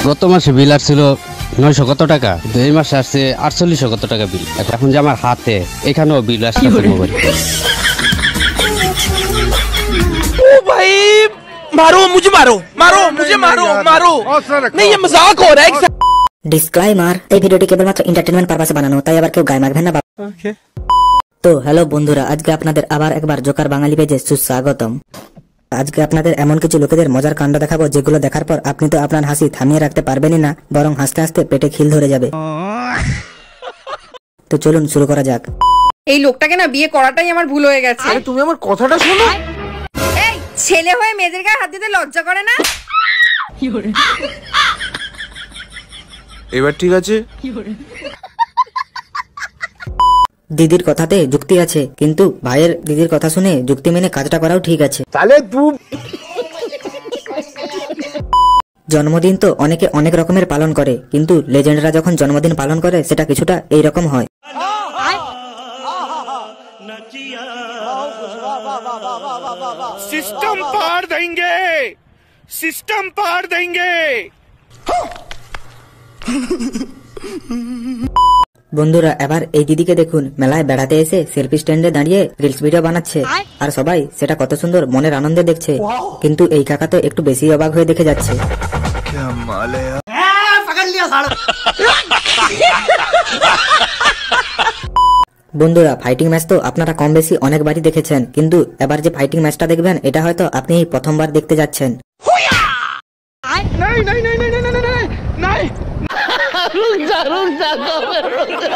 গত মাসে বিল আসছিল 900 কত টাকা, কিন্তু এই মাসে আসছে 4800 কত টাকা বিল। এখন যে আমার হাতে এখানেও বিল আসছে মোবাইল। ओ भाई मारो मुझे, मारो मारो मुझे, मारो मारो नहीं, ये मजाक हो रहा है। ডিসক্লাইমার, এই ভিডিওটি কেবলমাত্র এন্টারটেইনমেন্ট পারপাসে বানানো, তাই আবার কেউ গায়ে মাখবেন না। তো হ্যালো বন্ধুরা, আজকে আপনাদের আবার একবার জোকার বাঙালি পেজে সুস্বাগতম। আজকে আপনাদের এমন কিছু লোকেদের মজার কাণ্ড দেখাবো যেগুলো দেখার পর আপনি তো আপনার হাসি থামিয়ে রাখতে পারবেনই না, বরং হাসতে হাসতে পেটে খিল ধরে যাবে। তো চলুন শুরু করা যাক। এই লোকটাকে না বিয়ে করাটাই আমার ভুল হয়ে গেছে। আরে তুমি আমার কথাটা শোনো। এই ছেলে হয়ে মেয়েদের গায়ে হাত দিতে লজ্জা করে না? এবার ঠিক আছে। দিদির কথাতে যুক্তি আছে, কিন্তু ভাইয়ের দিদির কথা শুনে যুক্তি মেনে কাজটা করাও ঠিক আছে। তাহলে তুই জন্মদিন তো অনেকে অনেক রকমের পালন করে, কিন্তু লেজেন্ডরা যখন জন্মদিন পালন করে সেটা কিছুটা এইরকম হয়। सिस्टम पार देंगे, सिस्टम पार देंगे। বন্ধুরা এবার এই দিদিকে দেখুন, মেলায় বেড়াতে এসে সেলফি স্ট্যান্ডে দাঁড়িয়ে রিলস ভিডিও বানাচ্ছে, আর সবাই সেটা কত সুন্দর মনের আনন্দে দেখছে। কিন্তু এই কাকা তো একটু বেশি অবাক হয়ে দেখে যাচ্ছে। বন্ধুরা ফাইটিং ম্যাচ তো আপনারা কম বেশি অনেকবারই দেখেছেন, কিন্তু এবার যে ফাইটিং ম্যাচটা দেখবেন এটা হয়তো আপনি প্রথমবার দেখতে যাচ্ছেন। नहीं नहीं नहीं नहीं नहीं नहीं नहीं